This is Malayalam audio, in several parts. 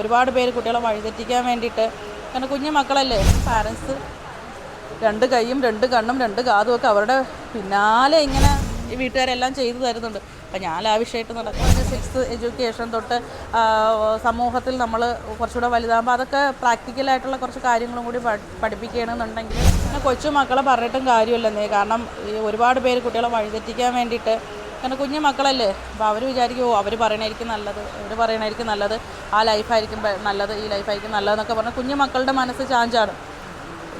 ഒരുപാട് പേര് കുട്ടികളെ വഴിതെറ്റിക്കാൻ വേണ്ടിയിട്ട്, കാരണം കുഞ്ഞു മക്കളല്ലേ, പാരൻസ് രണ്ട് കൈയും രണ്ട് കണ്ണും രണ്ട് കാതും ഒക്കെ അവരുടെ പിന്നാലെ ഇങ്ങനെ ഈ വീട്ടുകാരെല്ലാം ചെയ്തു തരുന്നുണ്ട്. അപ്പം ഞാൻ ലാവിഷായിട്ട് നടക്കുന്നത് 6th എഡ്യൂക്കേഷൻ തൊട്ട് സമൂഹത്തിൽ നമ്മൾ കുറച്ചുകൂടെ വലുതാകുമ്പോൾ അതൊക്കെ പ്രാക്ടിക്കലായിട്ടുള്ള കുറച്ച് കാര്യങ്ങളും കൂടി പഠിപ്പിക്കുകയാണെന്നുണ്ടെങ്കിൽ പിന്നെ കൊച്ചു മക്കളെ പറഞ്ഞിട്ടും കാര്യമില്ലെന്നേ. കാരണം ഈ ഒരുപാട് പേര് കുട്ടികളെ വഴിതെറ്റിക്കാൻ വേണ്ടിയിട്ട്, കാരണം കുഞ്ഞു മക്കളല്ലേ, അപ്പോൾ അവർ വിചാരിക്കും അവർ പറയണായിരിക്കും നല്ലത്, നല്ലത്, ആ ലൈഫായിരിക്കും നല്ലത്, ഈ ലൈഫായിരിക്കും നല്ലതെന്നൊക്കെ പറഞ്ഞാൽ കുഞ്ഞു മക്കളുടെ മനസ്സ് ചാഞ്ചാണ്.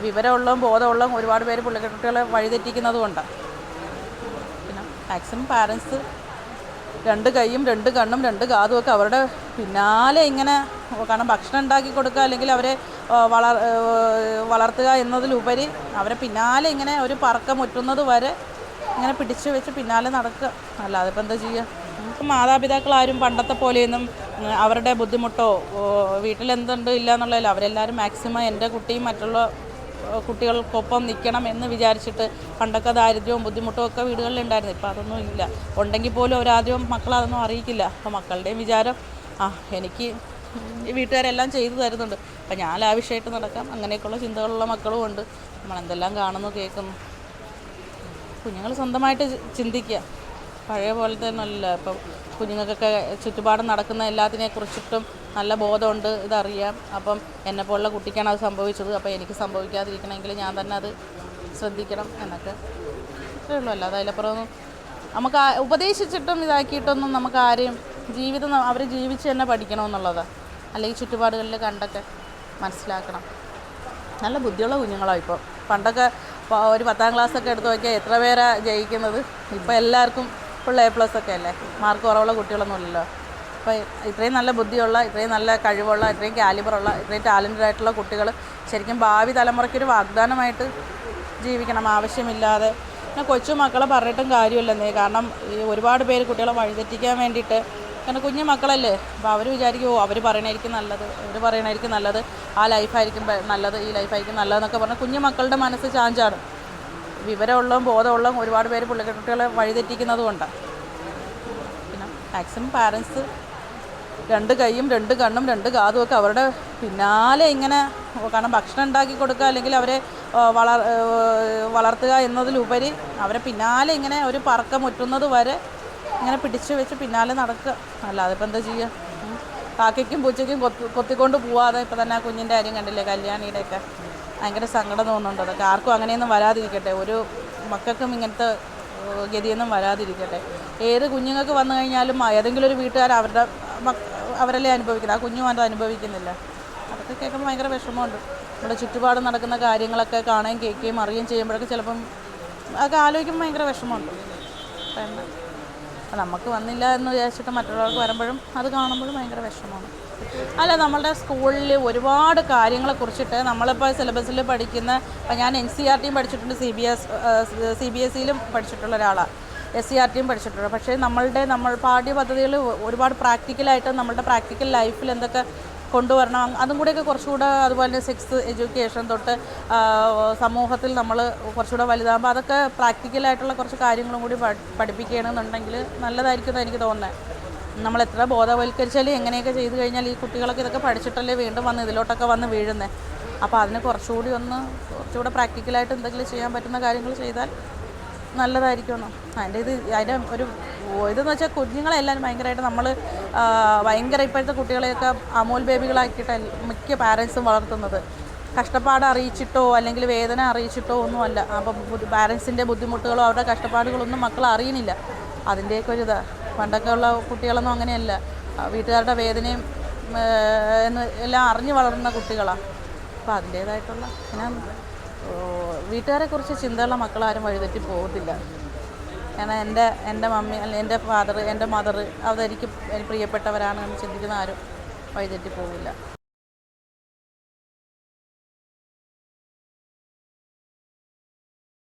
വിവരമുള്ളതും ബോധമുള്ളതും ഒരുപാട് പേര് കുട്ടികളെ വഴിതെറ്റിക്കുന്നത് കൊണ്ടാണ്. പിന്നെ മാക്സിമം പാരൻസ് രണ്ട് കൈയും രണ്ട് കണ്ണും രണ്ട് കാതും ഒക്കെ അവരുടെ പിന്നാലെ ഇങ്ങനെ, കാരണം ഭക്ഷണം ഉണ്ടാക്കി കൊടുക്കുക അല്ലെങ്കിൽ അവരെ വളർത്തുക എന്നതിലുപരി അവരെ പിന്നാലെ ഇങ്ങനെ ഒരു പറക്കം മുറ്റുന്നത് വരെ ഇങ്ങനെ പിടിച്ചു വെച്ച് പിന്നാലെ നടക്കുക. അല്ലാതെ ഇപ്പം എന്താ ചെയ്യുക? മാതാപിതാക്കളാരും പണ്ടത്തെ പോലെയൊന്നും അവരുടെ ബുദ്ധിമുട്ടോ വീട്ടിലെന്തുണ്ട് ഇല്ല എന്നുള്ളതല്ല, അവരെല്ലാവരും മാക്സിമം എൻ്റെ കുട്ടിയും മറ്റുള്ള കുട്ടികൾക്കൊപ്പം നിൽക്കണം എന്ന് വിചാരിച്ചിട്ട്, പണ്ടൊക്കെ ദാരിദ്ര്യവും ബുദ്ധിമുട്ടും ഒക്കെ വീടുകളിലുണ്ടായിരുന്നു. ഇപ്പോൾ അതൊന്നും ഇല്ല. ഉണ്ടെങ്കിൽ പോലും അവരാദ്യം മക്കളതൊന്നും അറിയിക്കില്ല. അപ്പോൾ മക്കളുടെയും വിചാരം എനിക്ക് ഈ വീട്ടുകാരെല്ലാം ചെയ്തു തരുന്നുണ്ട്, അപ്പം ഞാൻ ലാവിഷായിട്ട് നടക്കാം, അങ്ങനെയൊക്കെയുള്ള ചിന്തകളുള്ള മക്കളും ഉണ്ട്. നമ്മളെന്തെല്ലാം കാണുന്നു കേൾക്കുന്നു. കുഞ്ഞുങ്ങൾ സ്വന്തമായിട്ട് ചിന്തിക്കുക. പഴയ പോലെ തന്നെ അല്ല. ഇപ്പം കുഞ്ഞുങ്ങൾക്കൊക്കെ ചുറ്റുപാടും നടക്കുന്ന എല്ലാത്തിനെക്കുറിച്ചിട്ടും നല്ല ബോധമുണ്ട്, ഇതറിയാം. അപ്പം എന്നെപ്പോലുള്ള കുട്ടിക്കാണ് അത് സംഭവിച്ചത്, അപ്പോൾ എനിക്ക് സംഭവിക്കാതിരിക്കണമെങ്കിൽ ഞാൻ തന്നെ അത് ശ്രദ്ധിക്കണം എന്നൊക്കെ അത്രയേ ഉള്ളൂ. അല്ലാതെ അതിലപ്പുറമൊന്നും നമുക്ക് ഉപദേശിച്ചിട്ടും ഇതാക്കിയിട്ടൊന്നും നമുക്ക് ആരെയും ജീവിതം അവർ ജീവിച്ച് തന്നെ പഠിക്കണമെന്നുള്ളതാണ്. അല്ലെങ്കിൽ ചുറ്റുപാടുകളിൽ കണ്ടൊക്കെ മനസ്സിലാക്കണം. നല്ല ബുദ്ധിയുള്ള കുഞ്ഞുങ്ങളാണ് ഇപ്പോൾ. പണ്ടൊക്കെ ഒരു 10ാം ക്ലാസ്സൊക്കെ എടുത്ത് നോക്കിയാൽ എത്ര പേരാണ് ജയിക്കുന്നത്? ഇപ്പോൾ എല്ലാവർക്കും ഫുൾ A+ ഒക്കെ അല്ലേ, മാർക്ക് കുറവുള്ള കുട്ടികളൊന്നും ഇല്ലല്ലോ. അപ്പോൾ ഇത്രയും നല്ല ബുദ്ധിയുള്ള, ഇത്രയും നല്ല കഴിവുള്ള, ഇത്രയും കാലിബറുള്ള, ഇത്രയും ടാലൻറ്റഡ് ആയിട്ടുള്ള കുട്ടികൾ ശരിക്കും ഭാവി തലമുറയ്ക്കൊരു വാഗ്ദാനമായിട്ട് ജീവിക്കണം, ആവശ്യമില്ലാതെ. പിന്നെ കൊച്ചു മക്കളെ പറഞ്ഞിട്ടും കാര്യമില്ലെന്നേ. കാരണം ഈ ഒരുപാട് പേര് കുട്ടികളെ വഴിതെറ്റിക്കാൻ വേണ്ടിയിട്ട്, കാരണം കുഞ്ഞു മക്കളല്ലേ, അപ്പോൾ അവർ വിചാരിക്കും അവർ പറയണായിരിക്കും നല്ലത്, ആ ലൈഫായിരിക്കും നല്ലത്, ഈ ലൈഫായിരിക്കും നല്ലതെന്നൊക്കെ പറഞ്ഞാൽ കുഞ്ഞു മക്കളുടെ മനസ്സ് ചാഞ്ചാണ്. വിവരമുള്ളതും ബോധമുള്ളതും ഒരുപാട് പേര് കുട്ടികളെ വഴിതെറ്റിക്കുന്നത് കൊണ്ടാണ്. പിന്നെ മാക്സിമം പാരൻസ് രണ്ട് കൈയും രണ്ട് കണ്ണും രണ്ട് കാതും ഒക്കെ അവരുടെ പിന്നാലെ ഇങ്ങനെ, കാരണം ഭക്ഷണം ഉണ്ടാക്കി കൊടുക്കുക അല്ലെങ്കിൽ അവരെ വളർത്തുക എന്നതിലുപരി അവരെ പിന്നാലെ ഇങ്ങനെ ഒരു പറക്കം മുറ്റുന്നത് വരെ ഇങ്ങനെ പിടിച്ചു വെച്ച് പിന്നാലെ നടക്കുക. അല്ലാതെ ഇപ്പം എന്താ ചെയ്യുക? കാക്കയ്ക്കും പൂച്ചയ്ക്കും കൊത്തിക്കൊണ്ട് പോവാതെ. ഇപ്പം തന്നെ ആ കുഞ്ഞിൻ്റെ കാര്യം കണ്ടില്ലേ, കല്യാണിയുടെയൊക്കെ ഭയങ്കര സങ്കടം തോന്നുന്നുണ്ട്. അതൊക്കെ ആർക്കും അങ്ങനെയൊന്നും വരാതിരിക്കട്ടെ, ഒരു മക്കൾക്കും ഇങ്ങനത്തെ ഗതിയൊന്നും വരാതിരിക്കട്ടെ. ഏത് കുഞ്ഞുങ്ങൾക്ക് വന്നു കഴിഞ്ഞാലും ഏതെങ്കിലും ഒരു വീട്ടുകാർ അവരല്ലേ അനുഭവിക്കുന്നത്, ആ കുഞ്ഞും അത് അനുഭവിക്കുന്നില്ല. അതൊക്കെ കേൾക്കുമ്പോൾ ഭയങ്കര വിഷമമുണ്ട്. നമ്മുടെ ചുറ്റുപാട് നടക്കുന്ന കാര്യങ്ങളൊക്കെ കാണുകയും കേൾക്കുകയും അറിയുകയും ചെയ്യുമ്പോഴൊക്കെ ചിലപ്പം അതൊക്കെ ആലോചിക്കുമ്പോൾ ഭയങ്കര വിഷമമുണ്ട്. അപ്പം നമുക്ക് വന്നില്ല എന്ന് വിചാരിച്ചിട്ട് മറ്റുള്ളവർക്ക് വരുമ്പോഴും അത് കാണുമ്പോഴും ഭയങ്കര വിഷമമാണ്. അല്ല, നമ്മളുടെ സ്കൂളിൽ ഒരുപാട് കാര്യങ്ങളെക്കുറിച്ചിട്ട് നമ്മളിപ്പോൾ സിലബസിൽ പഠിക്കുന്ന, ഞാൻ NCERTയും പഠിച്ചിട്ടുണ്ട്, CBSEയിലും പഠിച്ചിട്ടുള്ള ഒരാളാണ്, SCERTയും പഠിച്ചിട്ടുണ്ട്. പക്ഷേ നമ്മൾ പാഠ്യപദ്ധതികൾ ഒരുപാട് പ്രാക്ടിക്കലായിട്ട് നമ്മളുടെ പ്രാക്ടിക്കൽ ലൈഫിൽ എന്തൊക്കെ കൊണ്ടുവരണം, അതും കൂടെയൊക്കെ കുറച്ചുകൂടെ, അതുപോലെ തന്നെ 6th എഡ്യൂക്കേഷൻ തൊട്ട് സമൂഹത്തിൽ നമ്മൾ കുറച്ചുകൂടെ വലുതാകുമ്പോൾ അതൊക്കെ പ്രാക്ടിക്കലായിട്ടുള്ള കുറച്ച് കാര്യങ്ങളും കൂടി പഠിപ്പിക്കുകയാണെന്നുണ്ടെങ്കിൽ നല്ലതായിരിക്കും എനിക്ക് തോന്നുന്നത്. നമ്മൾ എത്ര ബോധവൽക്കരിച്ചാലും എങ്ങനെയൊക്കെ ചെയ്ത് കഴിഞ്ഞാൽ ഈ കുട്ടികളൊക്കെ ഇതൊക്കെ പഠിച്ചിട്ടല്ലേ വീണ്ടും വന്ന് ഇതിലോട്ടൊക്കെ വന്ന് വീഴുന്നത്. അപ്പോൾ അതിന് കുറച്ചുകൂടെ പ്രാക്ടിക്കലായിട്ട് എന്തെങ്കിലും ചെയ്യാൻ പറ്റുന്ന കാര്യങ്ങൾ ചെയ്താൽ നല്ലതായിരിക്കുമെന്നോ. അതിൻ്റെ ഒരു ഇതെന്ന് വെച്ചാൽ കുഞ്ഞുങ്ങളെല്ലാം ഭയങ്കരമായിട്ട് നമ്മൾ ഇപ്പോഴത്തെ കുട്ടികളെയൊക്കെ അമൂൽ ബേബികളാക്കിയിട്ട് മിക്ക പാരൻസും വളർത്തുന്നത്. കഷ്ടപ്പാട് അറിയിച്ചിട്ടോ അല്ലെങ്കിൽ വേദന അറിയിച്ചിട്ടോ ഒന്നുമല്ല. അപ്പം പാരൻസിൻ്റെ ബുദ്ധിമുട്ടുകളോ അവരുടെ കഷ്ടപ്പാടുകളൊന്നും മക്കൾ അറിയുന്നില്ല. അതിൻ്റെയൊക്കെ ഒരു ഇതാണ്. പണ്ടൊക്കെ ഉള്ള കുട്ടികളൊന്നും അങ്ങനെയല്ല, വീട്ടുകാരുടെ വേദനയും എല്ലാം അറിഞ്ഞു വളർന്ന കുട്ടികളാണ്. അപ്പോൾ അതിൻ്റേതായിട്ടുള്ള, പിന്നെ വീട്ടുകാരെക്കുറിച്ച് ചിന്തയുള്ള മക്കളാരും വഴിതെറ്റി പോകത്തില്ല. കാരണം എൻ്റെ മമ്മി അല്ലെങ്കിൽ എൻ്റെ ഫാദർ, എൻ്റെ മദർ, അതെനിക്ക് പ്രിയപ്പെട്ടവരാണ് എന്ന് ചിന്തിക്കുന്ന ആരും വഴിതെറ്റി പോകില്ല.